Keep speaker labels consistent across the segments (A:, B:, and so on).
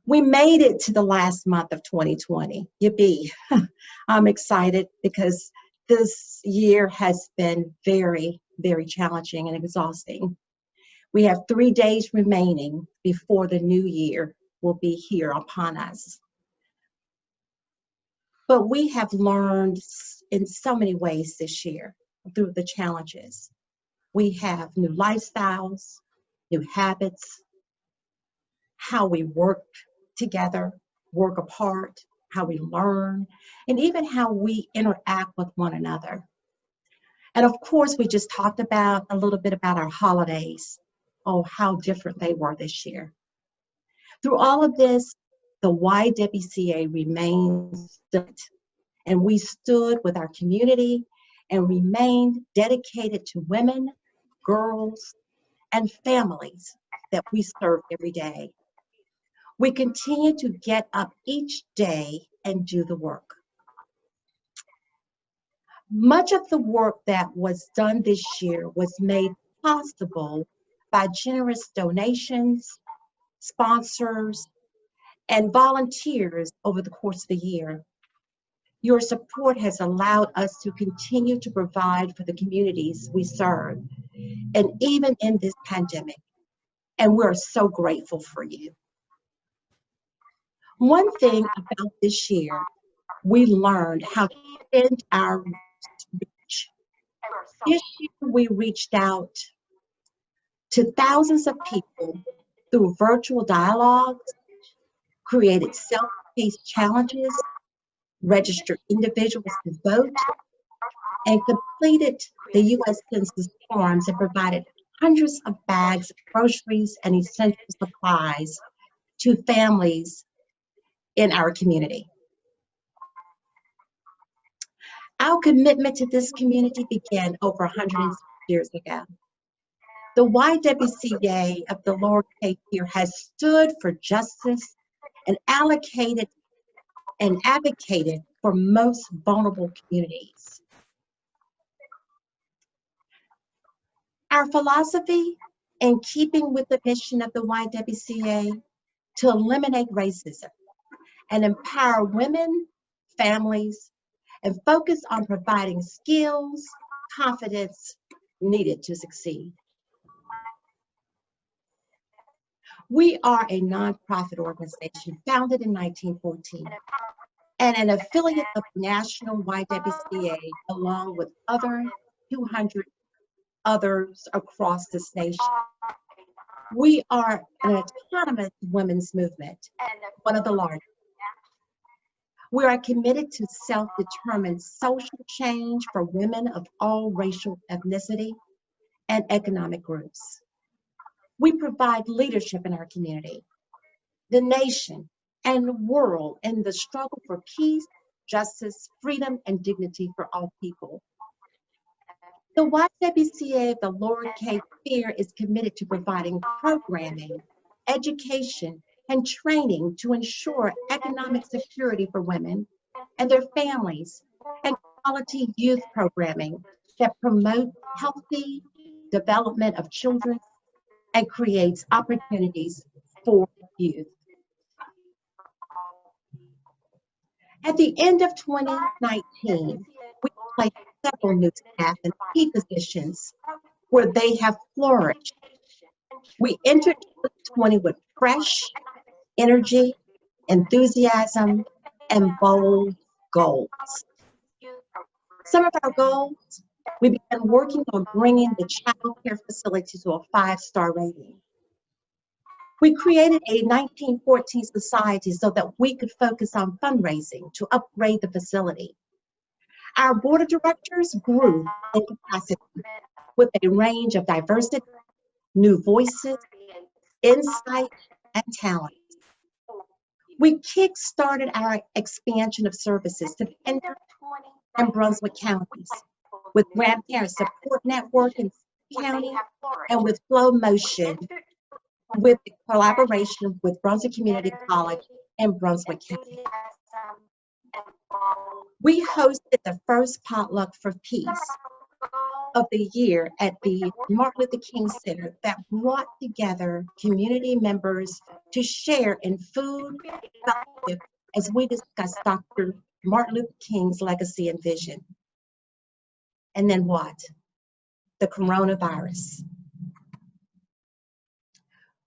A: We made it to the last month of 2020. Yippee. I'm excited because this year has been very, very challenging and exhausting. We have 3 days remaining before the new year will be here upon us. But we have learned in so many ways this year through the challenges. We have new lifestyles, new habits, how we work together, work apart, how we learn, and even how we interact with one another. And of course, we just talked about a little bit about our holidays. Oh, how different they were this year. Through all of this, the YWCA remains stood, and we stood with our community and remained dedicated to women, girls, and families that we serve every day. We continue to get up each day and do the work. Much of the work that was done this year was made possible by generous donations, sponsors, and volunteers over the course of the year. Your support has allowed us to continue to provide for the communities we serve, and even in this pandemic, and we're so grateful for you. One thing about this year, we learned how to extend our reach. This year, we reached out to thousands of people through virtual dialogues, created self-paced challenges, registered individuals to vote, and completed the U.S. Census forms and provided hundreds of bags of groceries and essential supplies to families in our community. Our commitment to this community began over 100 years ago. The YWCA of the Lower Cape Fear has stood for justice and advocated for most vulnerable communities. Our philosophy, in keeping with the mission of the YWCA, to eliminate racism and empower women, families, and focus on providing skills, confidence needed to succeed. We are a nonprofit organization founded in 1914 and an affiliate of National YWCA along with other 200 others across this nation. We are an autonomous women's movement, one of the largest. We are committed to self-determined social change for women of all racial ethnicity and economic groups. We provide leadership in our community, the nation, and the world in the struggle for peace, justice, freedom, and dignity for all people. The YWCA of the Lower Cape Fear is committed to providing programming, education, and training to ensure economic security for women and their families, and quality youth programming that promote healthy development of children and creates opportunities for youth. At the end of 2019, we placed several new staff in key positions where they have flourished. We entered 2020 with fresh energy, enthusiasm, and bold goals. Some of our goals, we began working on bringing the child care facility to a 5-star rating. We created a 1914 society so that we could focus on fundraising to upgrade the facility. Our board of directors grew in capacity with a range of diversity, new voices, insight, and talent. We kick-started our expansion of services to Pender and Brunswick counties with grandparent support network in county and with Flow Motion with the collaboration with Brunswick Community College and Brunswick County. We hosted the first potluck for peace of the year at the Martin Luther King Center that brought together community members to share in food fellowship as we discuss Dr. Martin Luther King's legacy and vision. And then what? The coronavirus,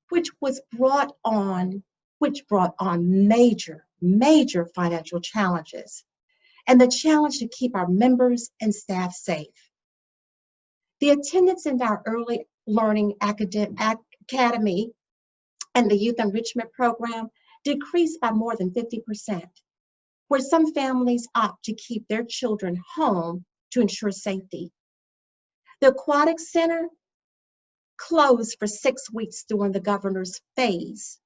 A: which brought on major financial challenges, and the challenge to keep our members and staff safe. The attendance in our early learning academy and the youth enrichment program decreased by more than 50%, where some families opt to keep their children home to ensure safety. The Aquatic Center closed for 6 weeks during the governor's phase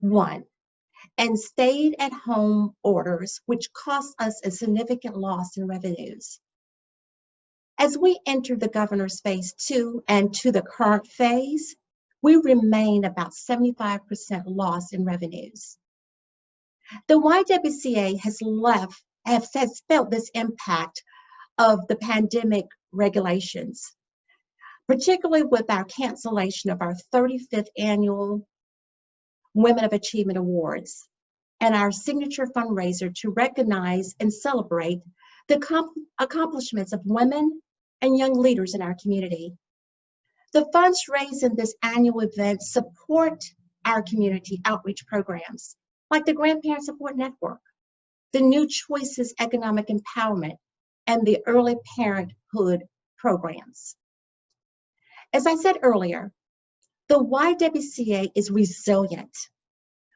A: 1 and stayed at home orders, which cost us a significant loss in revenues. As we enter the governor's phase 2 and to the current phase, we remain about 75% loss in revenues. The YWCA has felt this impact of the pandemic regulations, particularly with our cancellation of our 35th annual Women of Achievement Awards and our signature fundraiser to recognize and celebrate the accomplishments of women and young leaders in our community. The funds raised in this annual event support our community outreach programs, like the Grandparent Support Network, the New Choices Economic Empowerment, and the Early Parenthood programs. As I said earlier, the YWCA is resilient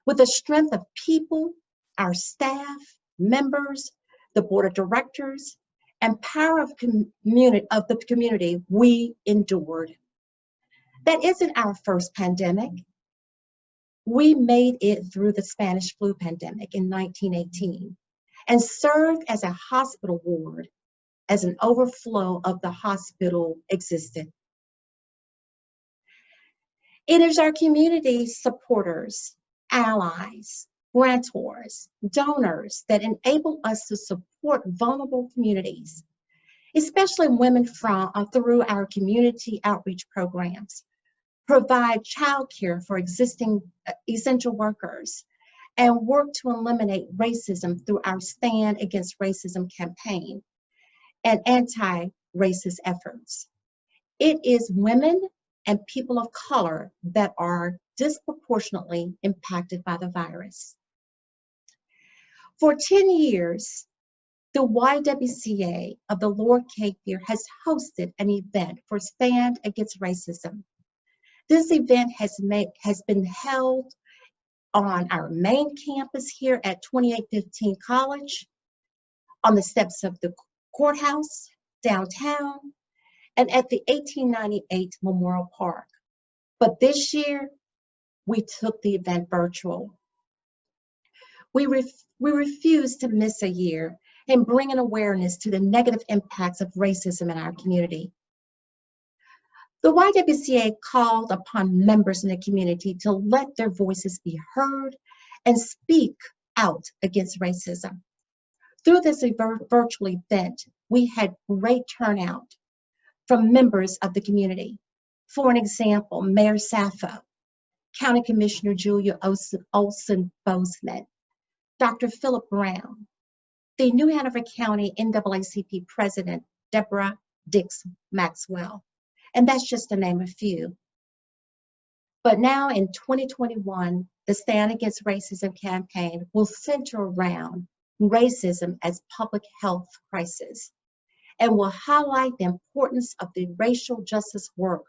A: with the strength of people, our staff, members, the board of directors, and power of the community we endured. That isn't our first pandemic. We made it through the Spanish flu pandemic in 1918 and served as a hospital ward as an overflow of the hospital existed. It is our community supporters, allies, grantors, donors that enable us to support vulnerable communities, especially women through our community outreach programs, provide childcare for existing essential workers, and work to eliminate racism through our Stand Against Racism campaign and anti-racist efforts. It is women and people of color that are disproportionately impacted by the virus. For 10 years, the YWCA of the Lower Cape Fear has hosted an event for Stand Against Racism. This event has been held on our main campus here at 2815 College, on the steps of the courthouse, downtown, and at the 1898 Memorial Park. But this year, we took the event virtual. We refused to miss a year and bring an awareness to the negative impacts of racism in our community. The YWCA called upon members in the community to let their voices be heard and speak out against racism. Through this virtual event, we had great turnout from members of the community. For an example, Mayor Sappho, County Commissioner Julia Olson-Bozeman, Dr. Philip Brown, the New Hanover County NAACP President, Deborah Dix Maxwell, and that's just to name a few. But now in 2021, the Stand Against Racism campaign will center around racism as public health crisis and will highlight the importance of the racial justice work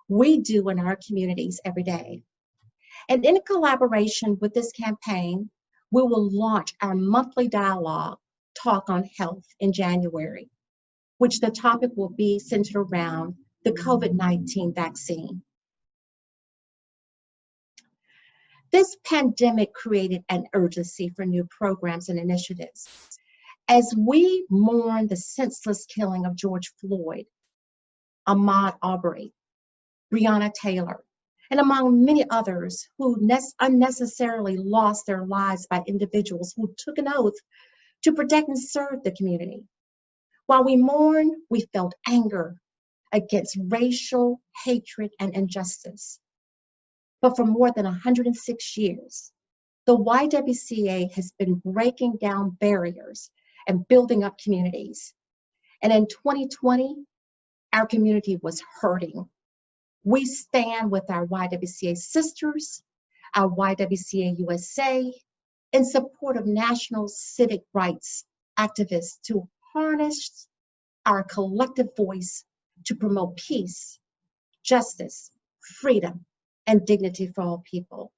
A: we do in our communities every day. And in collaboration with this campaign, we will launch our monthly dialogue, Talk on Health, in January, which the topic will be centered around the COVID-19 vaccine. This pandemic created an urgency for new programs and initiatives. As we mourn the senseless killing of George Floyd, Ahmaud Arbery, Breonna Taylor, and among many others who unnecessarily lost their lives by individuals who took an oath to protect and serve the community. While we mourn, we felt anger against racial hatred and injustice. but for more than 106 years, the YWCA has been breaking down barriers and building up communities. And in 2020, our community was hurting. We stand with our YWCA sisters, our YWCA USA, in support of national civic rights activists to harness our collective voice to promote peace, justice, freedom, and dignity for all people.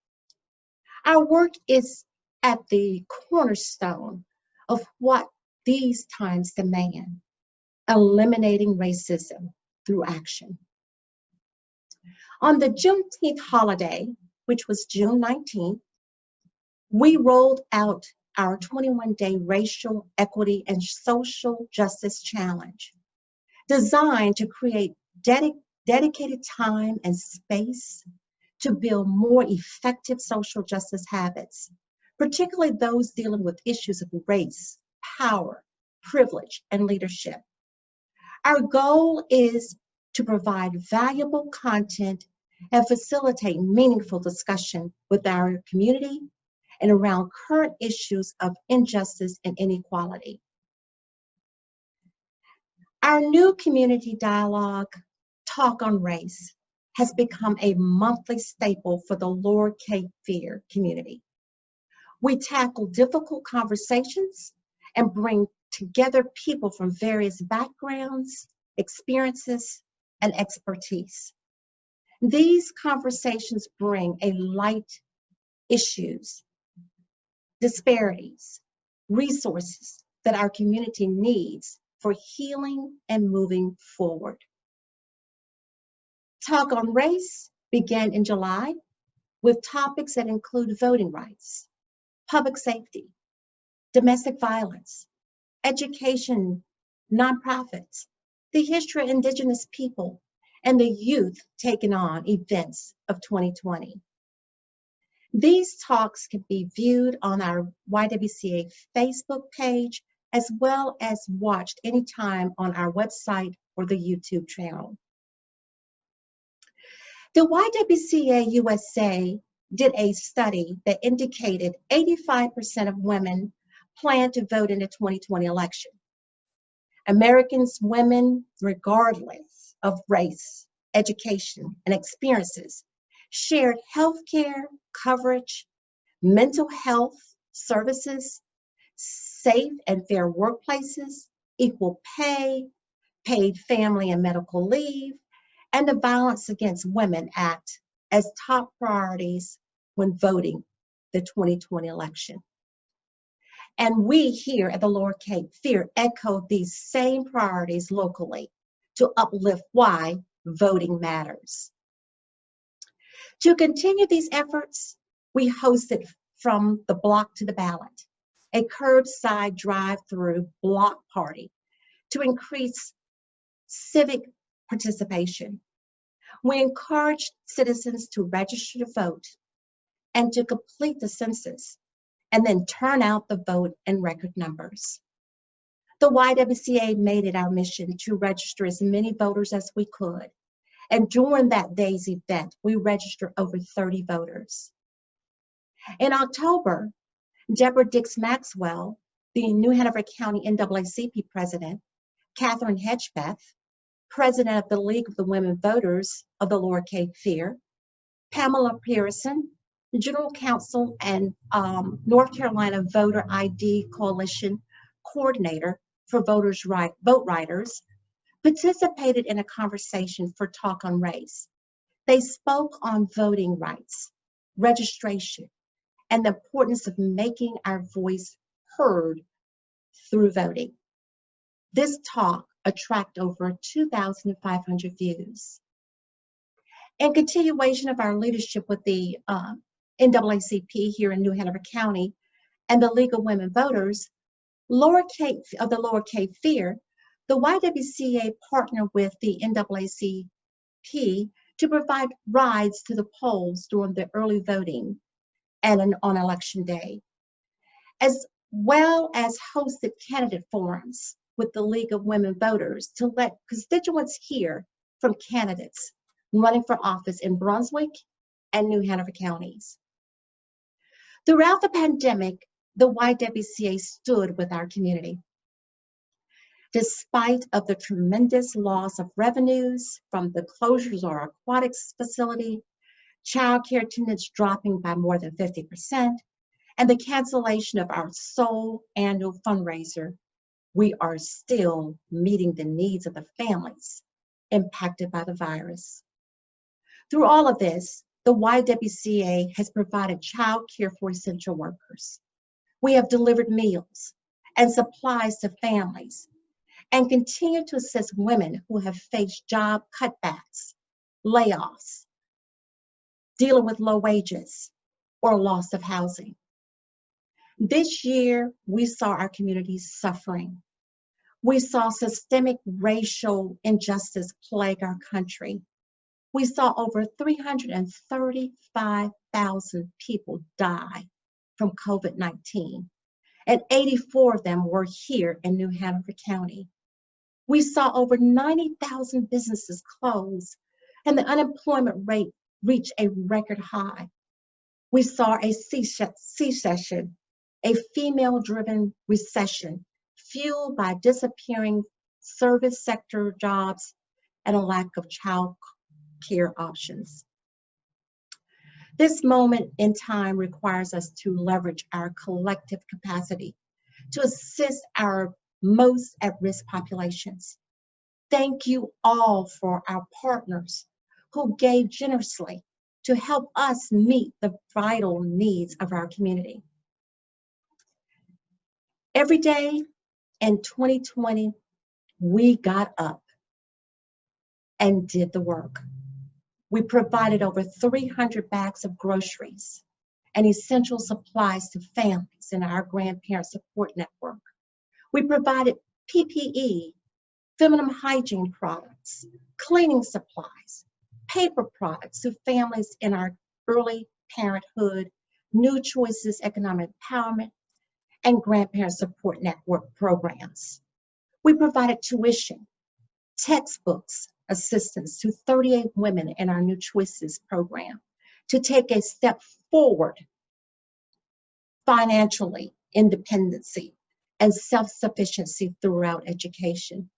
A: Our work is at the cornerstone of what these times demand, eliminating racism through action. On the Juneteenth holiday, which was June 19th, we rolled out our 21-day Racial Equity and Social Justice Challenge, designed to create dedicated time and space to build more effective social justice habits, particularly those dealing with issues of race, power, privilege, and leadership. Our goal is to provide valuable content and facilitate meaningful discussion with our community and around current issues of injustice and inequality. Our new community dialogue, Talk on Race, has become a monthly staple for the Lower Cape Fear community. We tackle difficult conversations and bring together people from various backgrounds, experiences, and expertise. These conversations bring a light issues, disparities, resources that our community needs for healing and moving forward. Talk on Race began in July with topics that include voting rights, public safety, domestic violence, education, nonprofits, the history of Indigenous people, and the youth taking on events of 2020. These talks can be viewed on our YWCA Facebook page, as well as watched anytime on our website or the YouTube channel. The YWCA USA did a study that indicated 85% of women plan to vote in the 2020 election. Americans, women, regardless of race, education, and experiences, shared healthcare coverage, mental health services, safe and fair workplaces, equal pay, paid family and medical leave, and the Violence Against Women Act as top priorities when voting the 2020 election. And we here at the Lower Cape Fear echoed these same priorities locally to uplift why voting matters. To continue these efforts, we hosted From the Block to the Ballot, a curbside drive-through block party to increase civic participation. We encouraged citizens to register to vote and to complete the census and then turn out the vote in record numbers. The YWCA made it our mission to register as many voters as we could. And during that day's event, we registered over 30 voters. In October, Deborah Dix Maxwell, the New Hanover County NAACP president, Catherine Hedgebeth, president of the League of the Women Voters of the Lower Cape Fear, Pamela Pearson, General Counsel and North Carolina Voter ID Coalition Coordinator for Vote Riders, participated in a conversation for Talk on Race. They spoke on voting rights, registration, and the importance of making our voice heard through voting. This talk attracted over 2,500 views. In continuation of our leadership with the NAACP here in New Hanover County and the League of Women Voters, the Lower Cape Fear, the YWCA partnered with the NAACP to provide rides to the polls during the early voting and on election day, as well as hosted candidate forums with the League of Women Voters to let constituents hear from candidates running for office in Brunswick and New Hanover counties. Throughout the pandemic, the YWCA stood with our community. Despite of the tremendous loss of revenues from the closures of our aquatics facility, child care attendance dropping by more than 50%, and the cancellation of our sole annual fundraiser, we are still meeting the needs of the families impacted by the virus. Through all of this, the YWCA has provided child care for essential workers. We have delivered meals and supplies to families and continue to assist women who have faced job cutbacks, layoffs, dealing with low wages, or loss of housing. This year, we saw our communities suffering. We saw systemic racial injustice plague our country. We saw over 335,000 people die from COVID-19, and 84 of them were here in New Hanover County. We saw over 90,000 businesses close, and the unemployment rate reached a record high. We saw a C-recession, a female-driven recession, fueled by disappearing service sector jobs and a lack of child care options. This moment in time requires us to leverage our collective capacity to assist our most at-risk populations. Thank you all for our partners who gave generously to help us meet the vital needs of our community. Every day in 2020, we got up and did the work. We provided over 300 bags of groceries and essential supplies to families in our grandparent support network. We provided PPE, feminine hygiene products, cleaning supplies, paper products to families in our early parenthood, New Choices Economic Empowerment, and grandparent support network programs. We provided tuition, textbooks, assistance to 38 women in our New Choices program to take a step forward financially, independency, and self-sufficiency through education.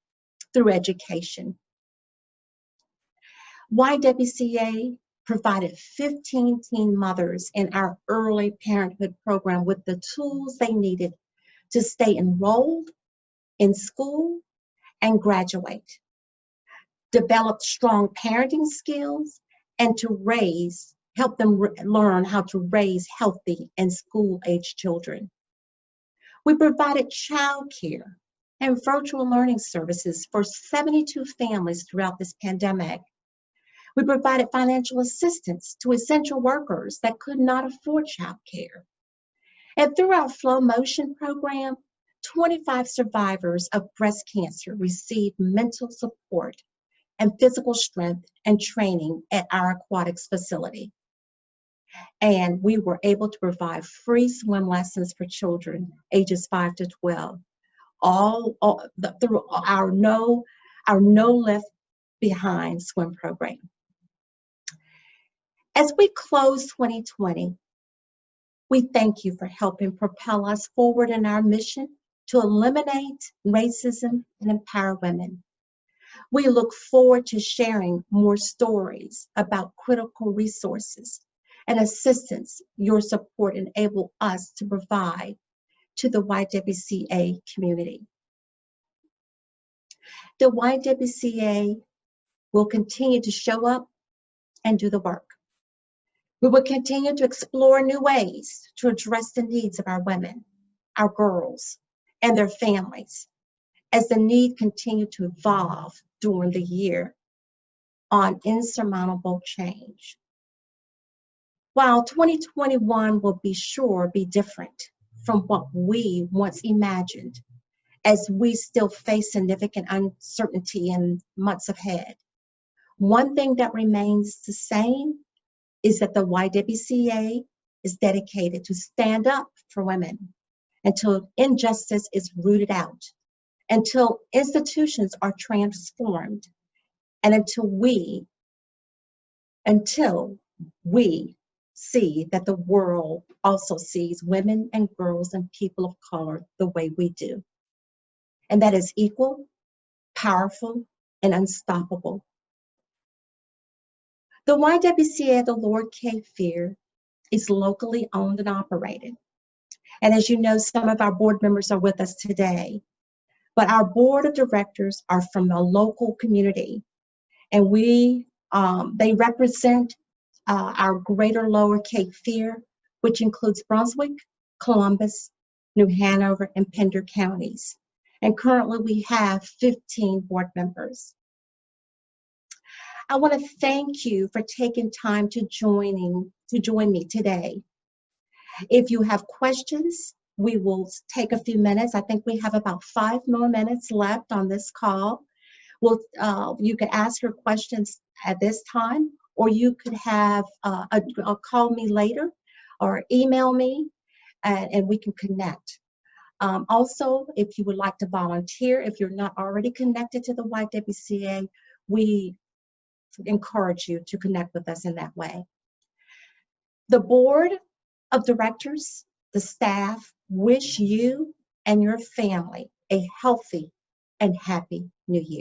A: YWCA provided 15 teen mothers in our early parenthood program with the tools they needed to stay enrolled in school and graduate, develop strong parenting skills, and to help them learn how to raise healthy and school-age children. We provided childcare and virtual learning services for 72 families throughout this pandemic. We provided financial assistance to essential workers that could not afford childcare. And through our Flow Motion program, 25 survivors of breast cancer received mental support and physical strength and training at our aquatics facility. And we were able to provide free swim lessons for children ages 5 to 12, through our No Left Behind swim program. As we close 2020, we thank you for helping propel us forward in our mission to eliminate racism and empower women. We look forward to sharing more stories about critical resources and assistance your support enable us to provide to the YWCA community. The YWCA will continue to show up and do the work. We will continue to explore new ways to address the needs of our women, our girls, and their families as the need continue to evolve during the year on insurmountable change. While 2021 will be sure be different from what we once imagined, as we still face significant uncertainty in months ahead, one thing that remains the same is that the YWCA is dedicated to stand up for women until injustice is rooted out, until institutions are transformed, and until we see that the world also sees women and girls and people of color the way we do. And that is equal, powerful, and unstoppable. The YWCA, the Lower Cape Fear, is locally owned and operated. And as you know, some of our board members are with us today, but our board of directors are from a local community, and they represent our greater Lower Cape Fear, which includes Brunswick, Columbus, New Hanover, and Pender counties. And currently we have 15 board members. I want to thank you for taking time to join me today. If you have questions, we will take a few minutes. I think we have about 5 more minutes left on this call. You could ask your questions at this time, or you could have call me later or email me, and we can connect. Also, if you would like to volunteer, if you're not already connected to the YWCA, we encourage you to connect with us in that way. The board of directors, the staff, wish you and your family a healthy and happy new year.